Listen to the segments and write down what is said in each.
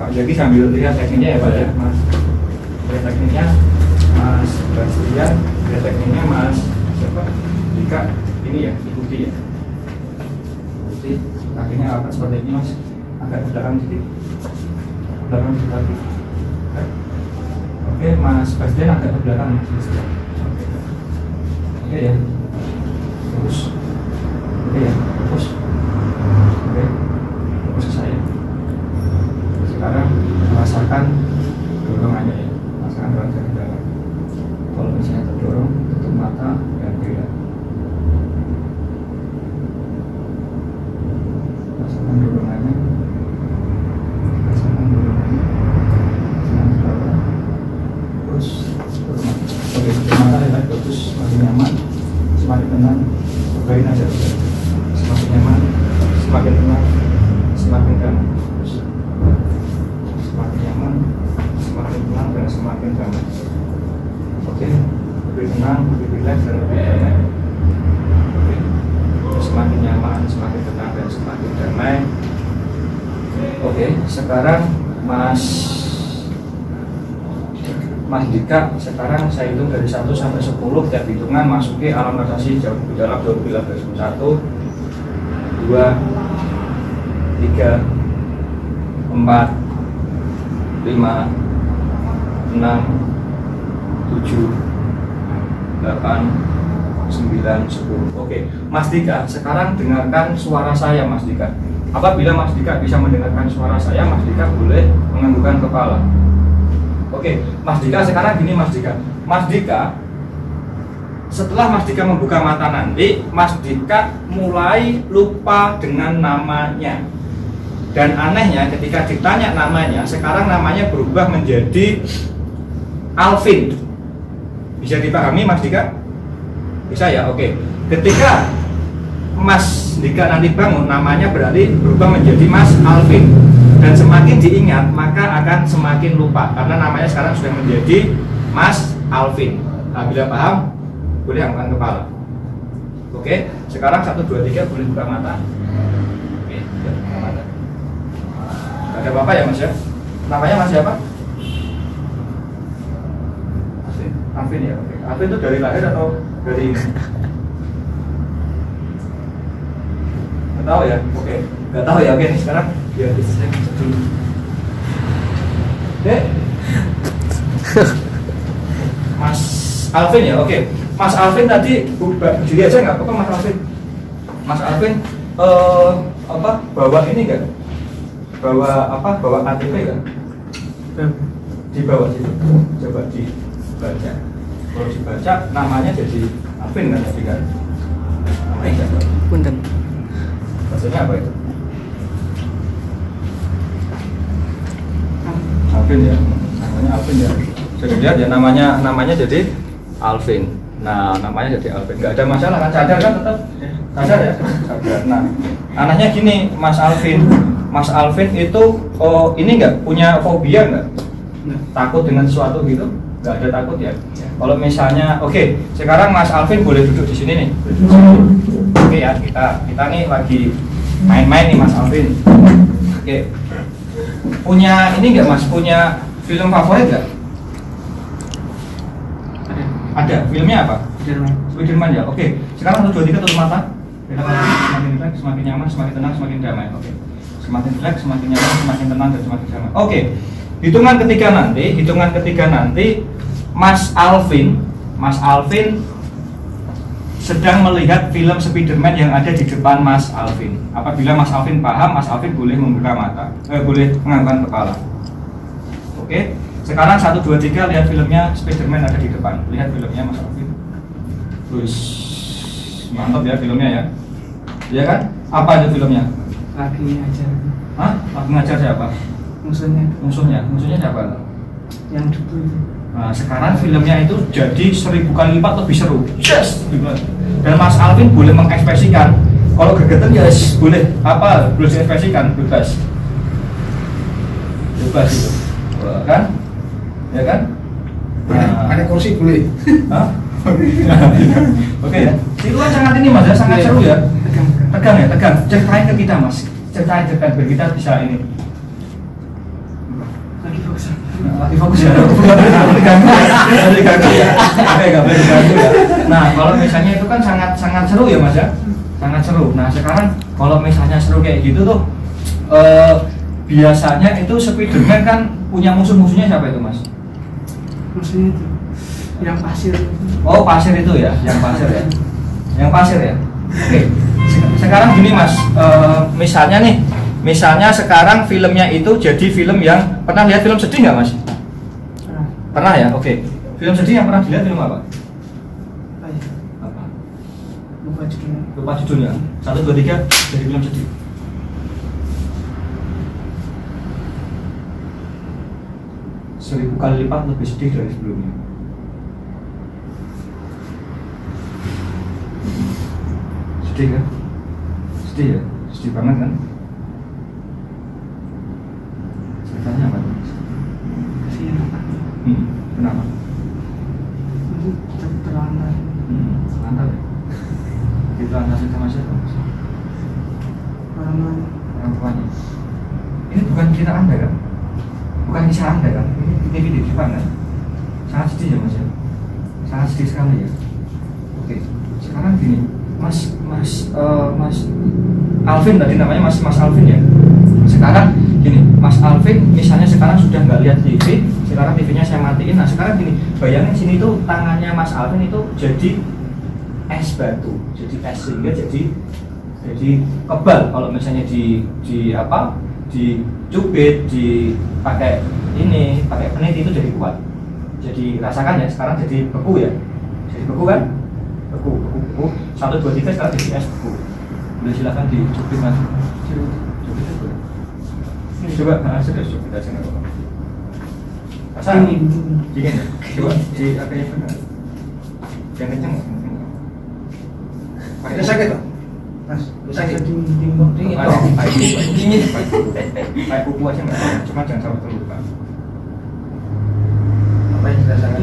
Pak Jaki sambil lihat tekniknya ya Pak ya, Mas. Lihat tekniknya Mas Bastian, lihat tekniknya Mas siapa? Dika, ini ya, ikuti ya. Ikuti, kakinya akan seperti ini Mas, agak ke belakang sedikit, belakang sedikit. Oke, Mas Bastian agak ke belakang Mas Bastian. Oke ya, terus, oke ya, terus, oke, terus saya. Sekarang rasakan dorongannya ya, rasakan dorongan ke dalam. Kalau misalnya terdorong, tutup mata dan gerak. Rasakan dorongannya, rasakan dorongannya, rasakan ke bawah. Terus tutup mata. Oke, tutup mata ya, terus semakin nyaman, semakin tenang. Cobain aja, semakin nyaman, semakin tenang, semakin tenang. Semakin nyaman, semakin tenang dan semakin damai. Oke, lebih tenang, lebih rileks dan lebih damai. Oke, semakin nyaman, semakin tenang dan semakin damai. Oke, sekarang Mas Dika, sekarang saya hitung dari 1 sampai 10. Tiap hitungan masuki alam relaksasi jauh lebih dalam 12 1, 2, 3, 4, 5, 6, 7, 8, 9, 10. Oke, Mas Dika, sekarang dengarkan suara saya Mas Dika. Apabila Mas Dika bisa mendengarkan suara saya, Mas Dika boleh menganggukkan kepala. Oke, Mas Dika, sekarang gini Mas Dika. Mas Dika, setelah Mas Dika membuka mata nanti, Mas Dika mulai lupa dengan namanya. Dan anehnya ketika ditanya namanya, sekarang namanya berubah menjadi Alvin. Bisa dipahami Mas Dika? Bisa ya? Oke. Ketika Mas Dika nanti bangun, namanya berarti berubah menjadi Mas Alvin. Dan semakin diingat, maka akan semakin lupa. Karena namanya sekarang sudah menjadi Mas Alvin. Nah, bila paham, boleh angkat kepala. Oke, sekarang 1, 2, 3 boleh buka mata. Oke, buka mata. Ada apa-apa ya Mas ya? Namanya Mas siapa? Alvin ya, oke. Alvin itu dari lahir atau dari ini? Nggak tahu ya, oke. Nggak tahu ya, oke. Sekarang ya bisa saya cek dulu. Mas Alvin ya, oke. Mas Alvin tadi diri aja nggak apa-apa Mas Alvin. Mas Alvin bawa ini nggak? Bawa KTP kan? Di bawah situ, coba dibaca. Kalau dibaca namanya jadi Alvin kan tadi kan? Namanya siapa? Punten. Maksudnya apa itu? Alvin ya, namanya Alvin ya. Jadi lihat ya namanya jadi Alvin. Nah namanya jadi Alvin. Nggak ada masalah kan? Sadar kan tetap? Sadar ya? Sadar. Nah anaknya gini Mas Alvin. Mas Alvin itu ini nggak punya fobia nggak? Takut dengan sesuatu gitu? Nggak ada takut ya? Kalau misalnya, oke, sekarang Mas Alvin boleh duduk di sini nih. Oke ya, kita nih lagi main-main nih Mas Alvin. Oke, punya ini nggak Mas? Punya film favorit nggak? Ada. Filmnya apa? Spiderman ya. Oke, sekarang 1, 2, 3 tutup mata. Semakin rileks, semakin nyaman, semakin tenang, semakin damai. Oke. Semakin rileks, semakin nyaman, semakin tenang dan semakin damai. Oke. Hitungan ketiga nanti Mas Alvin sedang melihat film Spiderman yang ada di depan Mas Alvin. Apabila Mas Alvin paham, Mas Alvin boleh membuka mata, boleh menganggukkan kepala. Oke. Sekarang 1, 2, 3 lihat filmnya Spiderman ada di depan. Lihat filmnya Mas Alvin. Terus mantap ya filmnya ya. Iya kan? Apa itu filmnya? Lagi ngajar. Hah? Lagi ngajar siapa? Musuhnya siapa? Yang debu itu. Nah, sekarang filmnya itu jadi 1000 kali lipat lebih seru. Yes! Dan Mas Alvin boleh mengekspresikan. Kalau gegetan ya boleh boleh diekspresikan, bebas itu. Kan? Ya kan? Nah, ada kursi boleh. Hah? Oke ya. Itu kan sangat ini Mas ya, sangat seru ya. Tegang. Ceritain ke kita Mas. Ceritain biar kita bisa ini. lagi fokus ya, diganggu ya. Oke, nggak boleh diganggu ya. Nah, kalau misalnya itu kan sangat seru ya Mas ya, sangat seru. Nah sekarang kalau misalnya seru kayak gitu tuh, biasanya itu Spiderman kan punya musuh-musuhnya siapa itu Mas? Maksudnya itu yang pasir. Oh pasir itu ya, yang pasir ya, yang pasir ya. Oke, sekarang gini Mas, misalnya sekarang filmnya itu jadi film yang pernah lihat film sedih nggak Mas? Pernah ya, oke. Film sedih yang pernah dilihat film apa? Apa ya? Apa? Lupa judulnya. Lupa judulnya. 1, 2, 3 jadi film sedih. Seribu kali lipat lebih sedih dari sebelumnya. Sedih kan? Sedih ya? Sedih banget kan? Ceritanya apa? Kasihan apa? Kenapa? Itu terlantar. Lantar ya? Itu lantar sama siapa? Orang lain. Orang tuanya. Ini bukan cerita Anda kan? Bukan kisah Anda kan? Ini video di Jepang kan? Sangat sedih ya Mas ya? Sangat sedih sekali ya? Oke, sekarang gini Mas Alvin tadi namanya Mas Alvin ya? Sekarang gini, Mas Alvin misalnya sekarang sudah nggak lihat TV, sekarang TV-nya saya matiin. Nah sekarang gini, bayangin sini tuh tangannya Mas Alvin itu jadi es batu, jadi es sehingga jadi kebal. Kalau misalnya dicubit, pakai peniti itu jadi kuat. Jadi rasakan ya, sekarang jadi beku ya, jadi beku kan, beku. 1, 2, 3 sekarang jadi es beku. Boleh silakan dicubit Mas. Cubit itu. Ini coba, sudah cubit aja nggak apa-apa. Rasa dingin ya? Coba di akhirnya benar. Yang kenceng nggak? Pakai sakit Pak? Mas, sakit? Dingin. Pakai kuku aja nggak apa-apa, cuma jangan sampai terluka. Apa yang dirasakan?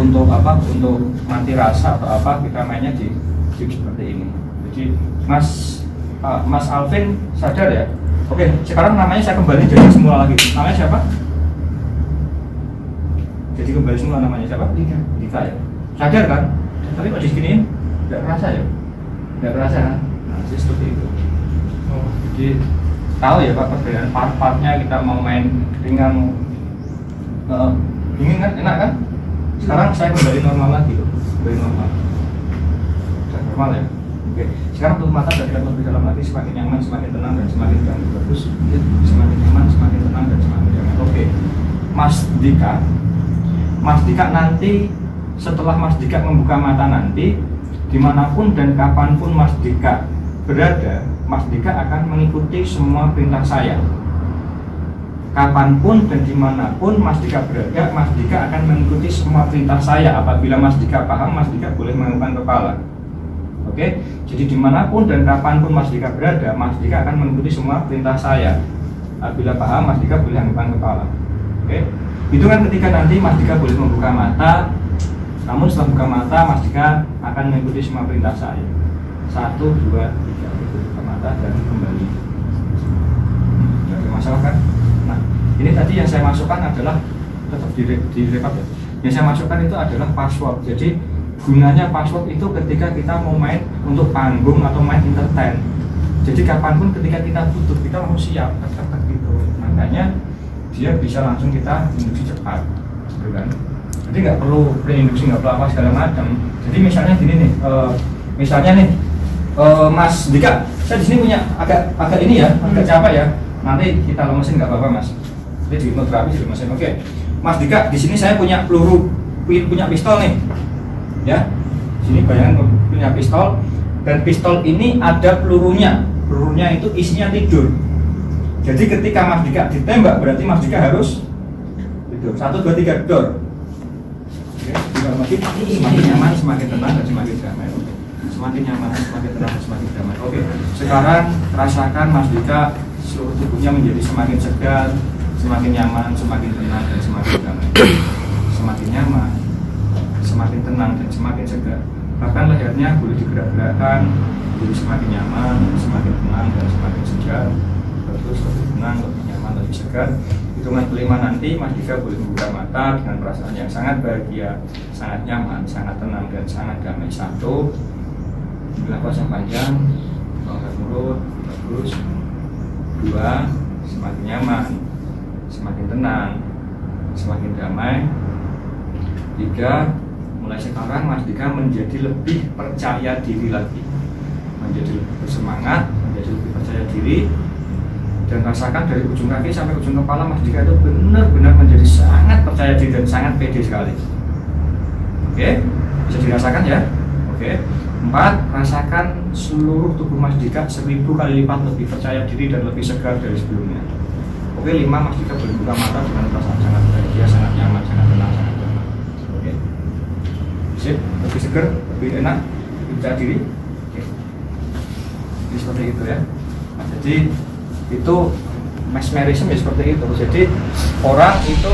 Untuk apa? Untuk mati rasa atau apa? Kita mainnya di seperti ini. Jadi Mas Alvin sadar ya? Oke, sekarang namanya saya kembali jadi semula lagi. Namanya siapa? Jadi kembali semula namanya siapa? Dika ya. Sadar kan? Tapi kok di sini nggak kerasa ya? Nggak kerasa kan? Nah, jadi seperti itu. Oh, jadi tahu ya Pak perbedaan part-partnya kita mau main ringan, dingin kan? Enak kan? Sekarang saya kembali normal lagi loh. Kembali normal. Sudah normal ya? Oke, sekarang tutup mata dan lihat lebih dalam lagi, semakin nyaman, semakin tenang dan semakin bagus. Semakin nyaman, semakin tenang dan semakin nyaman. Oke, Mas Dika nanti setelah Mas Dika membuka mata nanti, dimanapun dan kapanpun Mas Dika berada, Mas Dika akan mengikuti semua perintah saya. Kapanpun dan dimanapun Mas Dika berada, Mas Dika akan mengikuti semua perintah saya. Apabila Mas Dika paham, Mas Dika boleh menganggukkan kepala. Oke, jadi dimanapun dan kapanpun Mas Dika berada, Mas Dika akan mengikuti semua perintah saya. Apabila paham, Mas Dika boleh menganggukkan kepala. Oke, itu kan ketika nanti Mas Dika boleh membuka mata. Namun setelah buka mata, Mas Dika akan mengikuti semua perintah saya. 1, 2, 3, buka mata dan kembali. Tidak ada masalah kan? Nah, ini tadi yang saya masukkan adalah tetap direkap ya. Yang saya masukkan itu adalah password. Jadi gunanya password itu ketika kita mau main untuk panggung atau main entertain. Jadi kapanpun ketika kita butuh, kita langsung siap, tetap gitu. Makanya dia bisa langsung kita induksi cepat, gitu kan? Jadi nggak perlu preinduksi, nggak perlu apa segala macam. Jadi misalnya gini nih, Mas Dika, saya di sini punya agak ini ya, agak capek ya. Nanti kita lemesin nggak apa-apa Mas. Jadi di hipnoterapi jadi mesin. Oke, Mas Dika, di sini saya punya peluru, punya pistol nih. Ya, sini bayangin punya pistol dan pistol ini ada pelurunya. Pelurunya itu isinya tidur. Jadi ketika Mas Dika ditembak berarti Mas Dika harus tidur. 1, 2, 3 dor. Oke, semakin nyaman, semakin tenang dan semakin damai. Oke. Semakin nyaman, semakin tenang dan semakin damai. Oke. Sekarang rasakan Mas Dika seluruh tubuhnya menjadi semakin segar, semakin nyaman, semakin tenang dan semakin damai. Semakin nyaman, semakin tenang dan semakin segar. Bahkan lehernya boleh digerak-gerakkan, jadi semakin nyaman, semakin tenang, dan semakin segar. Terus lebih tenang, lebih nyaman, lebih segar. Hitungan kelima nanti Mas Dika boleh membuka mata dengan perasaan yang sangat bahagia, sangat nyaman, sangat tenang, dan sangat damai. 1, nafas yang panjang, angkat mulut, bagus. 2, semakin nyaman, semakin tenang, semakin damai. 3, mulai sekarang Mas Dika menjadi lebih percaya diri lagi, menjadi lebih bersemangat, menjadi lebih percaya diri. Dan rasakan dari ujung kaki sampai ujung kepala Mas Dika itu benar-benar menjadi sangat percaya diri dan sangat pede sekali. Oke, bisa dirasakan ya. Oke. 4, rasakan seluruh tubuh Mas Dika 1000 kali lipat lebih percaya diri dan lebih segar dari sebelumnya. Oke, 5, Mas Dika boleh buka mata dengan perasaan sangat bahagia, sangat nyaman, sangat tenang, sangat tenang. Oke. Sip, lebih segar, lebih enak, lebih percaya diri. Oke. Jadi seperti itu ya. Nah, jadi itu mesmerisme ya seperti itu. Jadi orang itu